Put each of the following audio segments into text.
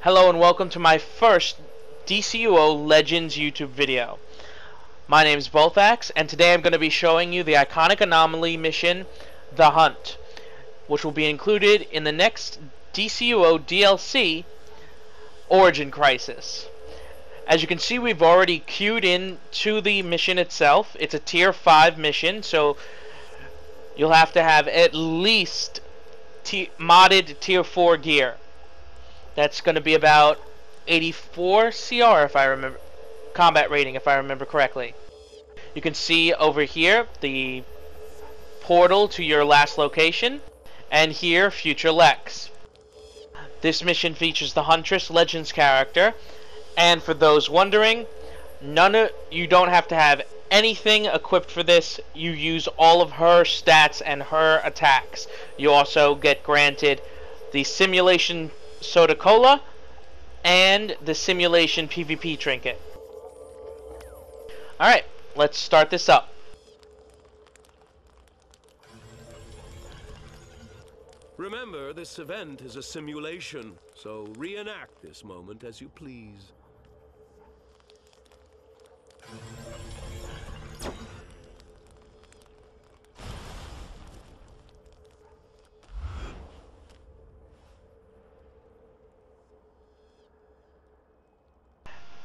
Hello and welcome to my first DCUO Legends YouTube video. My name is Bolthax, and today I'm going to be showing you the Iconic Anomaly mission, The Hunt, which will be included in the next DCUO DLC, Origin Crisis. As you can see, we've already queued in to the mission itself. It's a tier 5 mission, so you'll have to have at least modded tier 4 gear. That's going to be about 84 CR if I remember, combat rating if I remember correctly. You can see over here the portal to your last location, and here future Lex. This mission features the Huntress Legends character, and for those wondering, you don't have to have anything equipped for this. You use all of her stats and her attacks. You also get granted the simulation soda cola and the simulation PvP trinket. Alright, let's start this up. Remember, this event is a simulation, so reenact this moment as you please.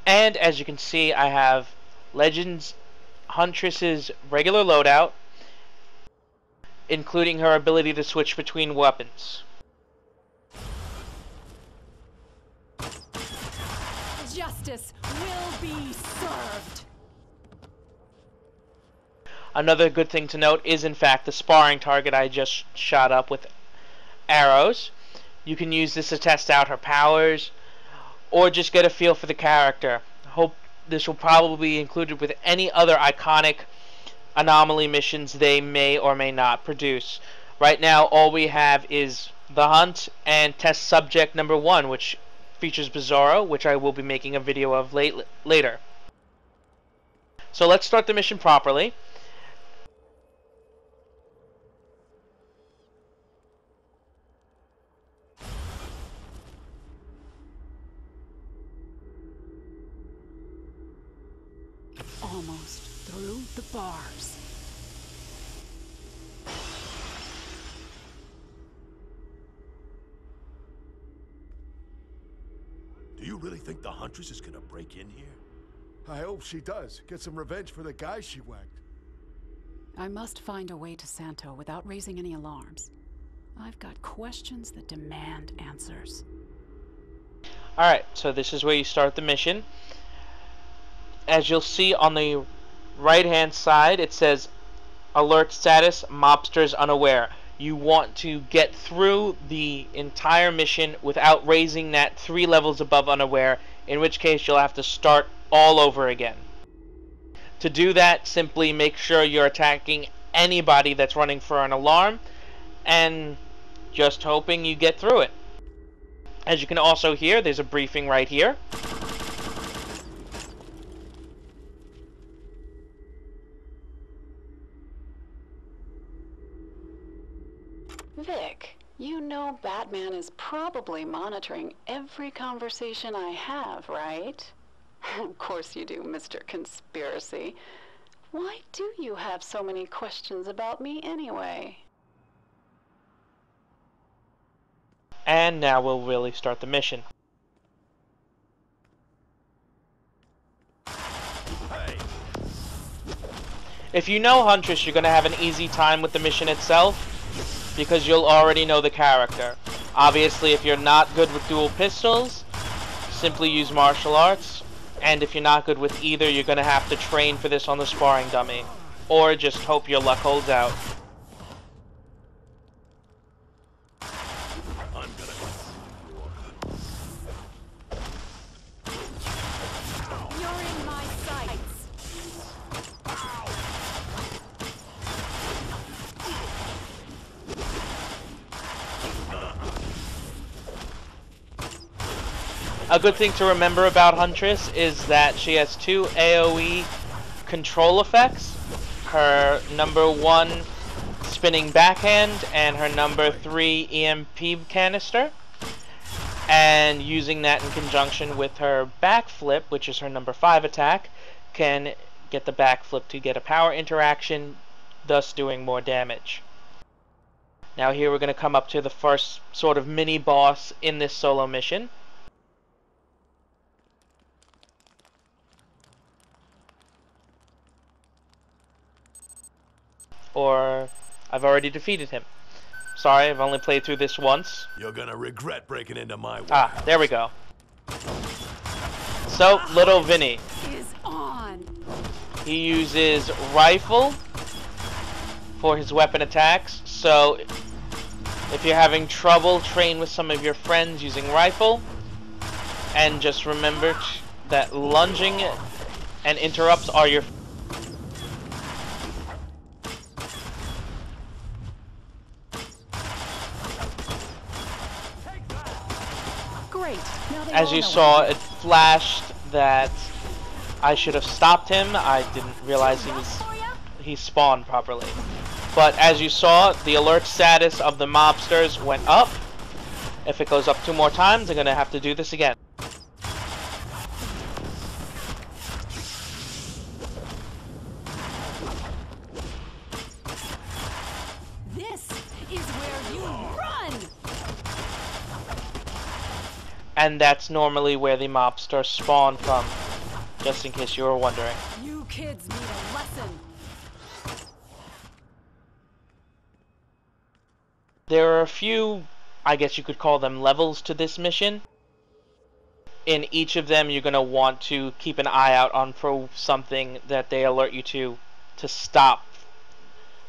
And as you can see, I have Legends Huntress's regular loadout, including her ability to switch between weapons. Justice will be served. Another good thing to note is, in fact, the sparring target I just shot up with arrows. You can use this to test out her powers, or just get a feel for the character. Hope this will probably be included with any other Iconic Anomaly missions they may or may not produce. Right now, all we have is The Hunt and Test Subject number 1, which features Bizarro, which I will be making a video of later. So let's start the mission properly. Almost through the bars. Do you really think the Huntress is gonna break in here? I hope she does. Get some revenge for the guy she whacked. I must find a way to Santo without raising any alarms. I've got questions that demand answers. Alright, so this is where you start the mission. As you'll see on the right hand side, it says alert status, mobsters unaware. You want to get through the entire mission without raising that 3 levels above unaware, in which case you'll have to start all over again. To do that, simply make sure you're attacking anybody that's running for an alarm, and just hoping you get through it. As you can also hear, there's a briefing right here. Vic, you know Batman is probably monitoring every conversation I have, right? Of course you do, Mr. Conspiracy. Why do you have so many questions about me anyway? And now we'll really start the mission. If you know Huntress, you're going to have an easy time with the mission itself, because you'll already know the character. Obviously, if you're not good with dual pistols, simply use martial arts. And if you're not good with either, you're going to have to train for this on the sparring dummy. Or just hope your luck holds out. You're in my sights. A good thing to remember about Huntress is that she has 2 AoE control effects. Her number 1 spinning backhand and her number 3 EMP canister. and using that in conjunction with her backflip, which is her number 5 attack, can get the backflip to get a power interaction, thus doing more damage. Now here we're going to come up to the first sort of mini boss in this solo mission. Or I've already defeated him. Sorry, I've only played through this once. You're gonna regret breaking into my warehouse. Ah, there we go. So, little Vinny. Is on. He uses rifle for his weapon attacks. So, if you're having trouble, train with some of your friends using rifle. And just remember that lunging and interrupts are your... Great. Now they As all you know saw, what it flashed that I should have stopped him. I didn't realize he spawned properly. But as you saw, the alert status of the mobsters went up. If it goes up 2 more times, I'm going to have to do this again. This is where you run. And that's normally where the mobsters spawn from, just in case you were wondering. You kids need a lesson. There are a few, I guess you could call them levels to this mission. In each of them, you're going to want to keep an eye out on for something that they alert you to stop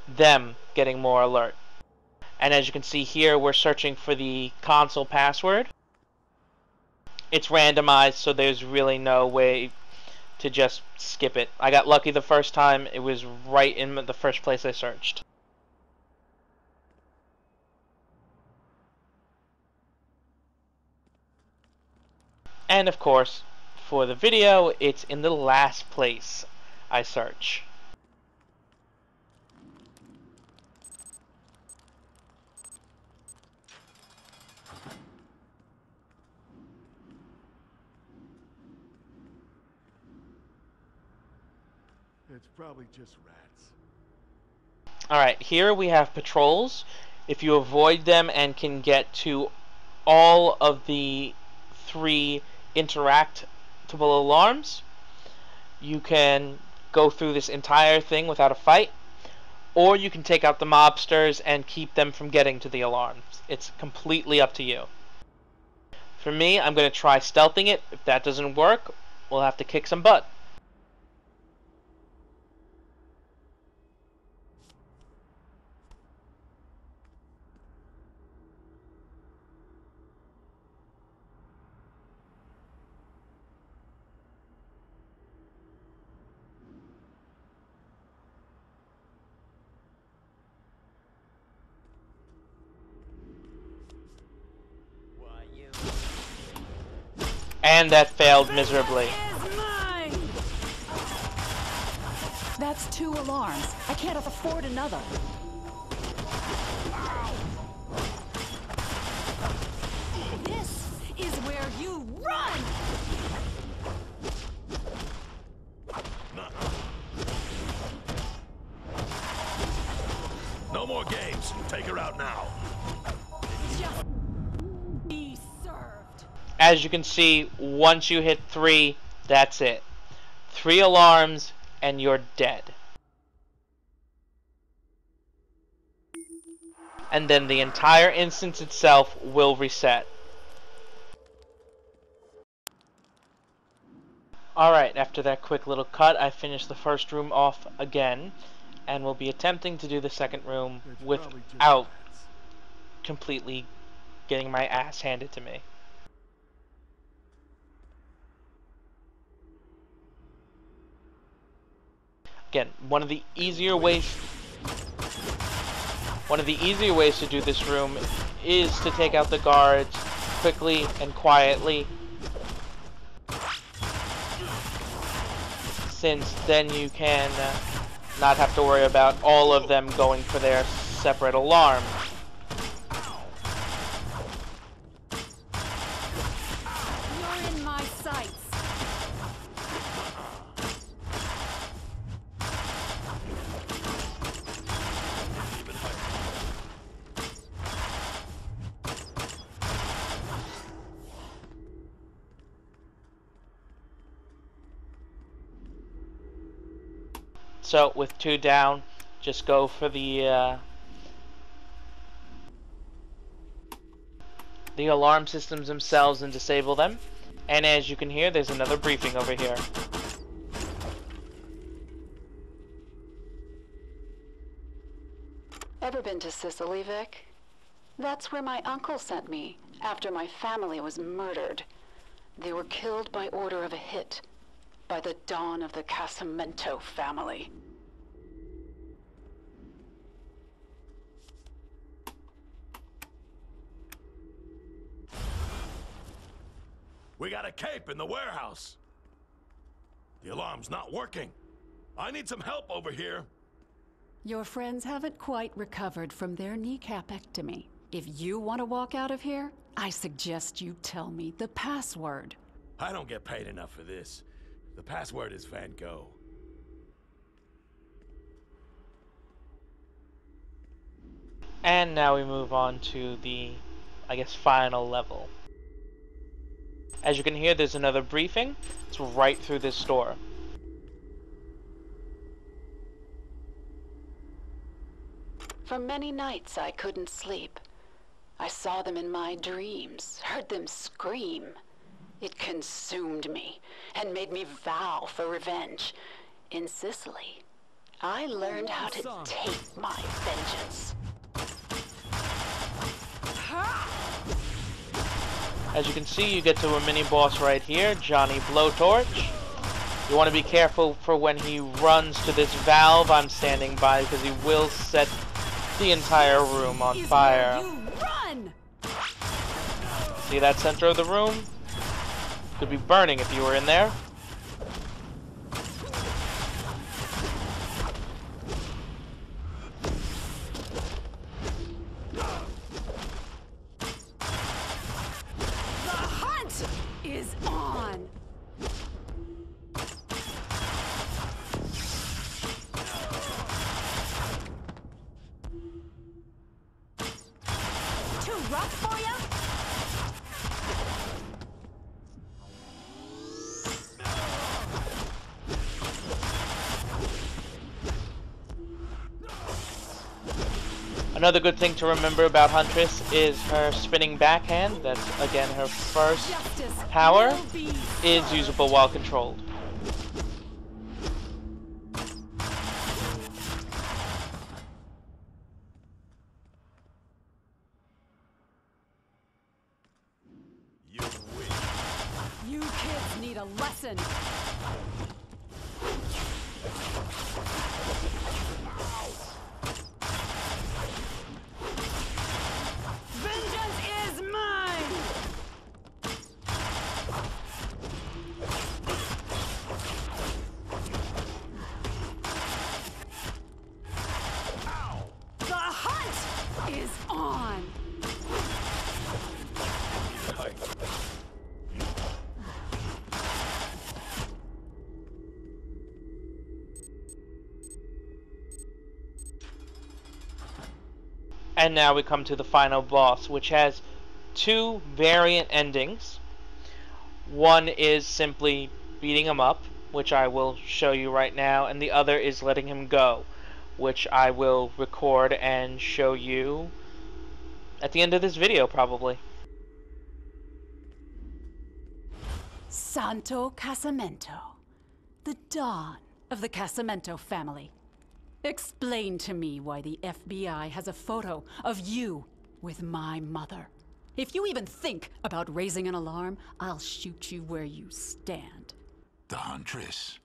them getting more alert. And as you can see here, we're searching for the console password. It's randomized, so there's really no way to just skip it. I got lucky the first time. It was right in the first place I searched. And of course, for the video, it's in the last place I search. It's probably just rats. Alright, here we have patrols. If you avoid them and can get to all of the 3 interactable alarms, you can go through this entire thing without a fight, or you can take out the mobsters and keep them from getting to the alarms. It's completely up to you. For me, I'm going to try stealthing it. If that doesn't work, we'll have to kick some butt. And that failed miserably. That's 2 alarms. I can't afford another. This is where you run! No more games. Take her out now. Just be served. As you can see, once you hit 3, that's it. 3 alarms and you're dead. And then the entire instance itself will reset. Alright, after that quick little cut, I finished the first room off again, and will be attempting to do the second room It's probably just without rats. completely getting my ass handed to me. Again, one of the easier ways to do this room is to take out the guards quickly and quietly, since then you can not have to worry about all of them going for their separate alarm. my sights. So with 2 down, just go for the alarm systems themselves and disable them. And as you can hear, there's another briefing over here. Ever been to Sicily, Vic? That's where my uncle sent me after my family was murdered. They were killed by order of a hit by the dawn of the Casamento family. We got a cape in the warehouse. The alarm's not working. I need some help over here. Your friends haven't quite recovered from their kneecapectomy. If you want to walk out of here, I suggest you tell me the password. I don't get paid enough for this. The password is Van Gogh. And now we move on to the, I guess, final level. As you can hear, there's another briefing. It's right through this door. For many nights I couldn't sleep. I saw them in my dreams, heard them scream. It consumed me and made me vow for revenge. In Sicily, I learned how to take my vengeance. As you can see, you get to a mini-boss right here, Johnny Blowtorch. You want to be careful for when he runs to this valve I'm standing by, because he will set the entire room on fire. See that center of the room? Could be burning if you were in there. Is on. Too rough for ya? Another good thing to remember about Huntress is her spinning backhand. That's, again, her first power is usable while controlled. You win. You kids need a lesson. Vengeance is mine! The hunt is on! And now we come to the final boss, which has 2 variant endings. One is simply beating him up, which I will show you right now, and the other is letting him go, which I will record and show you at the end of this video, probably. Santo Casamento, the dawn of the Casamento family. Explain to me why the FBI has a photo of you with my mother. If you even think about raising an alarm, I'll shoot you where you stand. The Huntress.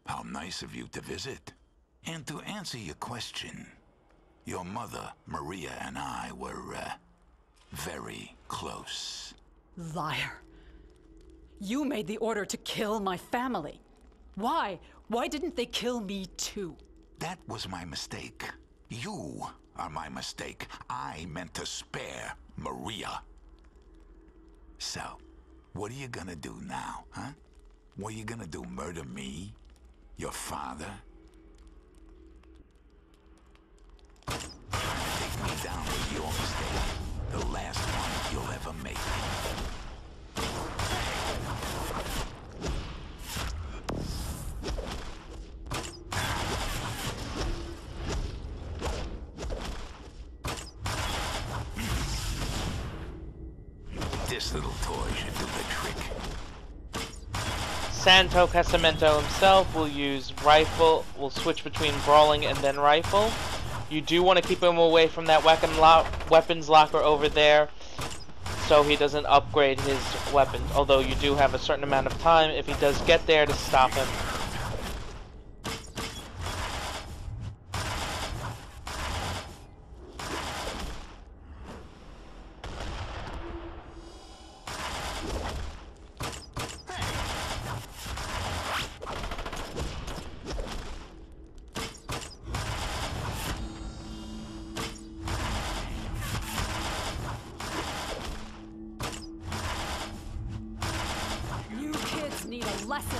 How nice of you to visit. And to answer your question, your mother, Maria, and I were, very close. Liar. You made the order to kill my family. Why? Why didn't they kill me too? That was my mistake. You are my mistake. I meant to spare Maria. So, What are you gonna do now, huh? What are you gonna do, murder me? Your father? Take me down with your mistake. The last one you'll ever make. This little toy should do the trick. Santo Casamento himself will use rifle, will switch between brawling and then rifle. You do want to keep him away from that weapons locker over there, so he doesn't upgrade his weapons, although you do have a certain amount of time if he does get there to stop him. Need a lesson.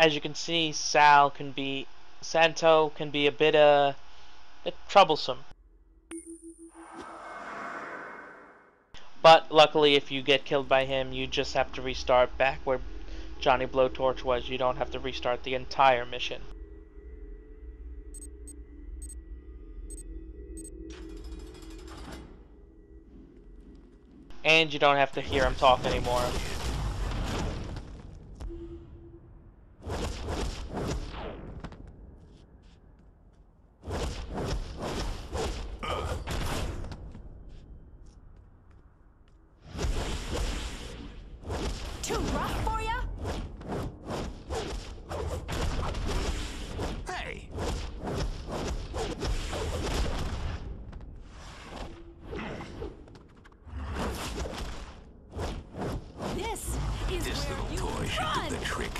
As you can see, Santo can be a bit troublesome. But luckily, if you get killed by him, you just have to restart back where Johnny Blowtorch was. You don't have to restart the entire mission. And you don't have to hear him talk anymore. Too rough for ya? Hey! This little toy should do the trick.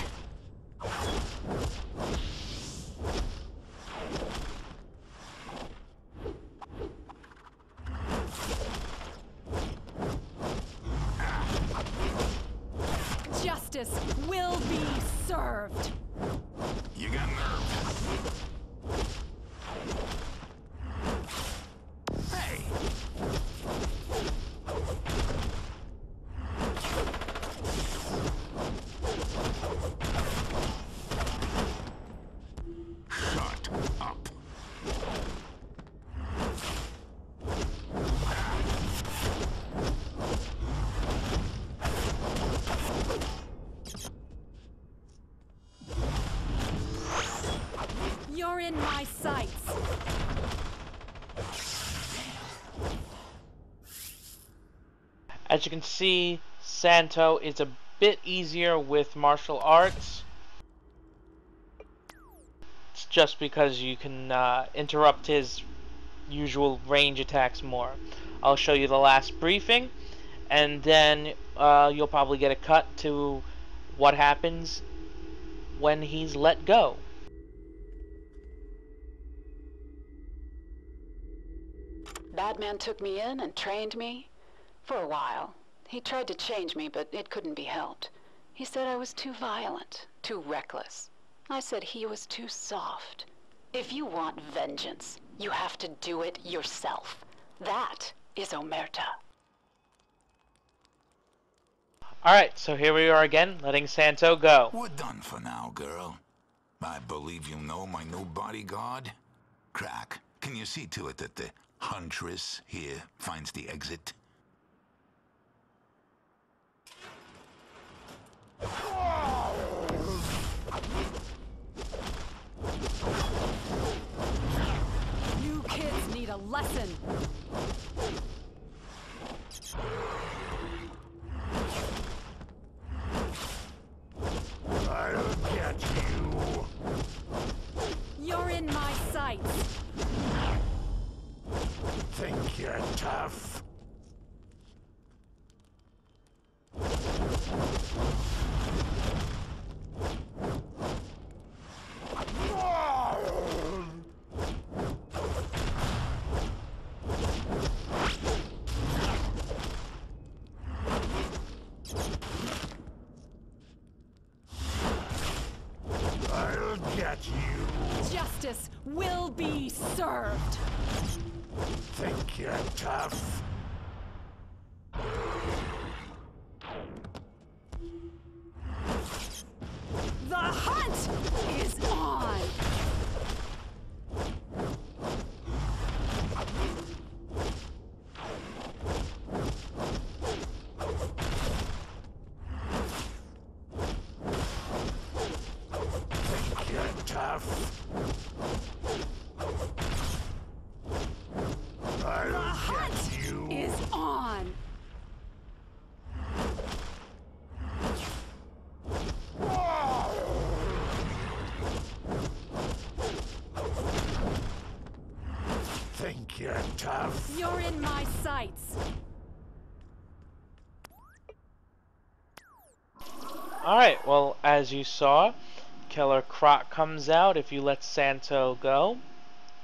Justice will be served. You got nerve. Hey! Shut up. You're in my sights. As you can see, Santo is a bit easier with martial arts. It's just because you can interrupt his usual range attacks more. I'll show you the last briefing, and then you'll probably get a cut to what happens when he's let go. Batman took me in and trained me. For a while. He tried to change me, but it couldn't be helped. He said I was too violent, too reckless. I said he was too soft. If you want vengeance, you have to do it yourself. That is Omerta. Alright, so here we are again, letting Santo go. We're done for now, girl. I believe you know my new bodyguard. Crack, can you see to it that the Huntress here finds the exit? You kids need a lesson. I don't got you. Justice will be served. Think you're tough? The hunt is on! Think you're tough? The I'll hunt get you. is on! Think you're tough? You're in my sights. Alright, well, as you saw, Killer Croc comes out if you let Santo go.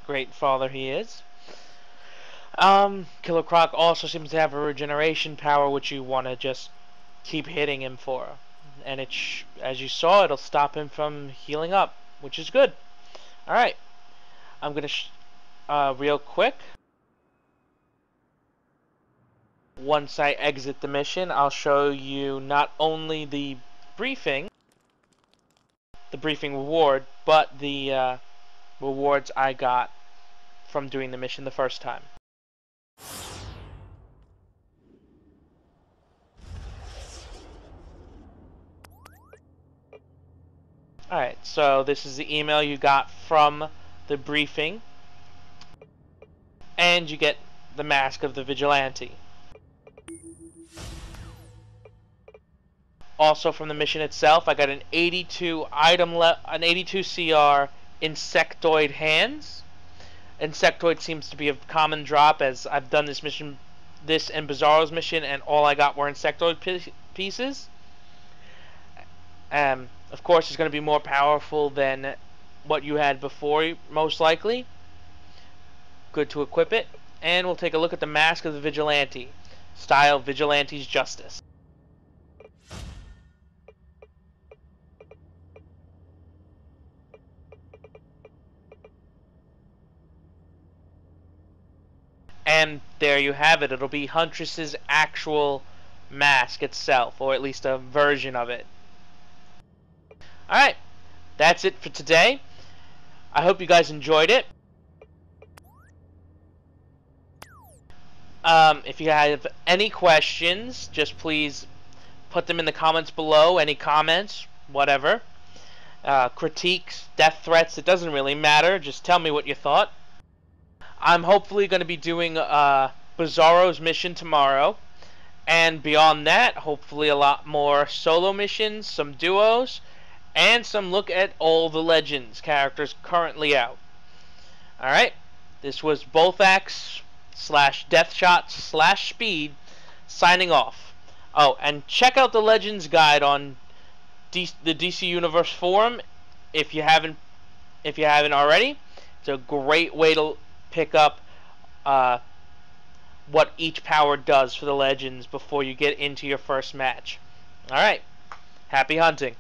Great father he is. Killer Croc also seems to have a regeneration power, which you want to just keep hitting him for. And as you saw, it'll stop him from healing up, which is good. Alright, I'm going to, real quick, once I exit the mission, I'll show you not only the briefing reward, but the rewards I got from doing the mission the first time. Alright, so this is the email you got from the briefing, and you get the Mask of the Vigilante. Also from the mission itself, I got an 82 CR Insectoid Hands. Insectoid seems to be a common drop, as I've done this mission, this and Bizarro's mission, and all I got were Insectoid pieces. Of course, it's going to be more powerful than what you had before, most likely. Good to equip it. And we'll take a look at the Mask of the Vigilante. Style Vigilante's Justice. And there you have it. It'll be Huntress's actual mask itself, or at least a version of it. Alright, that's it for today. I hope you guys enjoyed it. If you have any questions, just please put them in the comments below. Any comments, whatever. Critiques, death threats, it doesn't really matter. Just tell me what you thought. I'm hopefully going to be doing Bizarro's mission tomorrow. And beyond that, hopefully a lot more solo missions, some duos, and some look at all the Legends characters currently out. Alright, this was Bolthax / Deathshot / Speed signing off. Oh, and check out the Legends guide on the DC Universe forum if you haven't already. It's a great way to pick up what each power does for the Legends before you get into your first match. Alright, happy hunting.